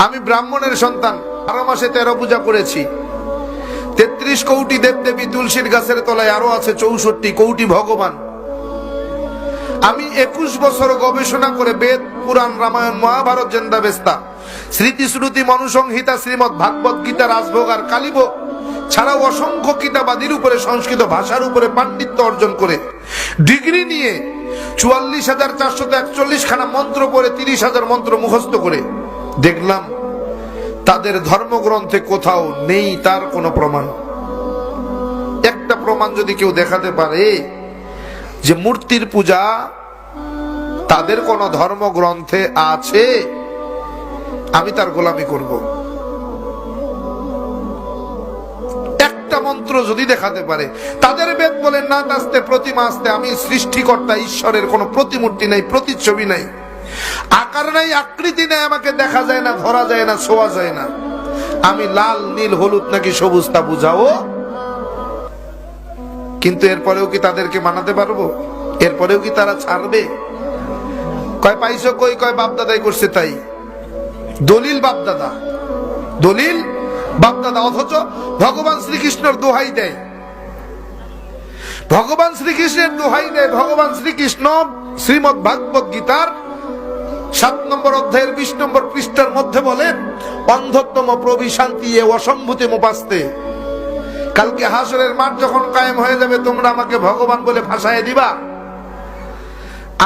আমি ব্রাহ্মণের সন্তান, 12 মাসে 13 পূজা করেছি। 33 কোটি দেবদেবী তুলসীর গাছের তলায়, আরো আছে 64 কোটি ভগবান। আমি 21 বছর গবেষণা করে বেদ, পুরাণ, রামায়ণ, মহাভারত, জেন্দাবেস্তা, স্মৃতি শ্রুতি, মনুসংহিতা, শ্রীমৎ ভাগবত গীতা, রাজভোগ আর কালীভোগ ছাড়াও অসংখ্য কিতাবাদির উপরে, সংস্কৃত ভাষার উপরে পাণ্ডিত্য অর্জন করে ডিগ্রি নিয়ে 44,441 খানা মন্ত্র পড়ে 30,000 মন্ত্র মুখস্থ করে দেখলাম তাদের ধর্মগ্রন্থে কোথাও নেই তার কোনো প্রমাণ। একটা প্রমাণ যদি কেউ দেখাতে পারে যে মূর্তির পূজা তাদের কোন ধর্মগ্রন্থে আছে, আমি তার গোলামি করব। একটা মন্ত্র যদি দেখাতে পারে, তাদের বেদ বলেন না আসতে প্রতিমা আসতে, আমি সৃষ্টিকর্তা ঈশ্বরের কোন প্রতিমূর্তি নাই, প্রতিচ্ছবি নাই, আকার নাই, আকৃতি নাই, আমাকে দেখা যায় না, ধরা যায় না, ছোঁয়া যায় না, আমি লাল, নীল, হলুদ নাকি সবুজ তা বুঝাও। কিন্তু এরপরেও কি তাদেরকে মানাতে পারবো? এরপরেও কি তারা ছাড়বে? কয় পাইছো কই? কয় বাপদাদাই করছে তাই। দলিল বাপদাদা, দলিল বাপদাদা, অথচ ভগবান শ্রীকৃষ্ণের দোহাই দেয়, ভগবান শ্রীকৃষ্ণের দোহাই দেয়। ভগবান শ্রীকৃষ্ণ শ্রীমৎ ভাগবত গীতার 7 নম্বর অধ্যায়ের 20 নম্বর পৃষ্ঠার মধ্যে বলেন, অন্ধত্তম প্রবিশান্তি এ অসম্ভূতি মুপাস্তে। কালকে হাসরের মাঠ যখন কায়েম হয়ে যাবে, তোমরা আমাকে ভগবান বলে ভাষায় দিবা,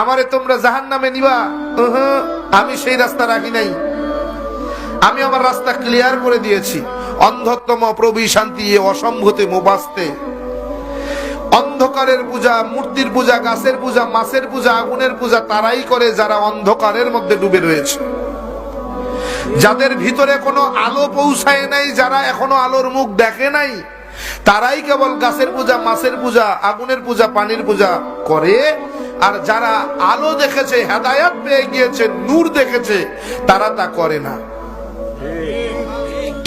আমারে তোমরা জাহান্নামে নিবা। আমি সেই রাস্তা রাখি নাই, আমি আমার রাস্তা ক্লিয়ার করে দিয়েছি। অন্ধত্তম প্রবিশান্তি এ অসম্ভূতি মুপাস্তে। অন্ধকারের পূজা, মূর্তির পূজা, গাছের পূজা, মাছের পূজা, আগুনের পূজা তারাই করে যারা অন্ধকারের মধ্যে ডুবে রয়েছে, যাদের ভিতরে কোনো আলো পৌঁছায় নাই, যারা এখনো আলোর মুখ দেখে নাই, তারাই কেবল গাছের পূজা, মাছের পূজা, আগুনের পূজা, পানির পূজা করে। আর যারা আলো দেখেছে, হেদায়াত পেয়ে গিয়েছে, নূর দেখেছে, তারা তা করে না।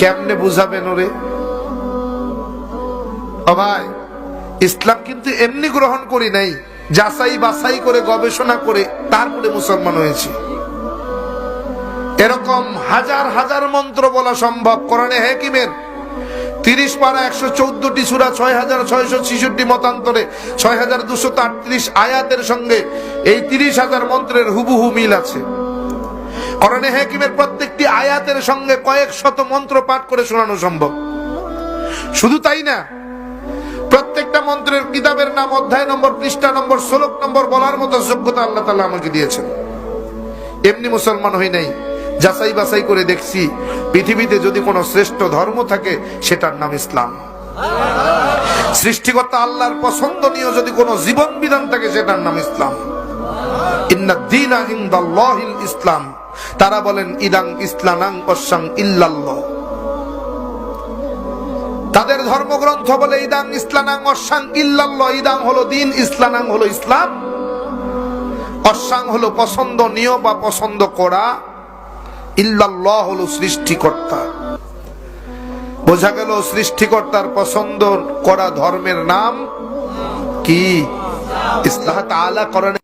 কেমনে বুঝাবেন ওরে? ও ভাই, ইসলাম কিন্তু এমনি গ্রহণ করি নাই, যাচাই বাছাই করে গবেষণা করে তারপরে মুসলমান হয়েছে। এরকম হাজার হাজার মন্ত্র বলা সম্ভব। কোরআনে হাকিমের 30 পারা 114টি সূরা, 6,666 মতান্তরে 6,238 আয়াতের সঙ্গে এই 30,000 মন্ত্রের হুবহু মিল আছে। কোরআনে হাকিমের প্রত্যেকটি আয়াতের সঙ্গে কয়েক শত মন্ত্র পাঠ করে শোনানো সম্ভব। শুধু তাই না, প্রত্যেকটা মন্ত্রের কিতাবের নাম, অধ্যায় নম্বর, পৃষ্ঠা নম্বর, শ্লোক নম্বর বলার মতো যোগ্যতা আল্লাহ তাআলা আমাকে দিয়েছেন। এমনি মুসলমান হই নাই, যাচাই বাছাই করে দেখছি পৃথিবীতে যদি কোনো শ্রেষ্ঠ ধর্ম থাকে সেটার নাম ইসলাম। সৃষ্টিকর্তা আল্লাহর পছন্দনীয় যদি কোনো জীবন বিধান থাকে সেটার নাম ইসলাম। ইন্নাদ দীনা ইনদাল্লাহিল ইসলাম। তারা বলেন ইদাং ইসলানাং ওয়াসাং ইল্লাল্লাহ। তাদের ধর্মগ্রন্থ বলে ইদাং ইসলানাং ওয়াসাং ইল্লাল্লাহ। ইদাং হলো দিন, ইসলানাং হলো ইসলাম, ওয়াসাং হলো পছন্দনীয় বা পছন্দ করা, ইল্লাল্লাহ হলো সৃষ্টিকর্তা। বোঝা গেল সৃষ্টিকর্তার পছন্দ করা ধর্মের নাম কি? ইসলাম। তাআলা কোরআনে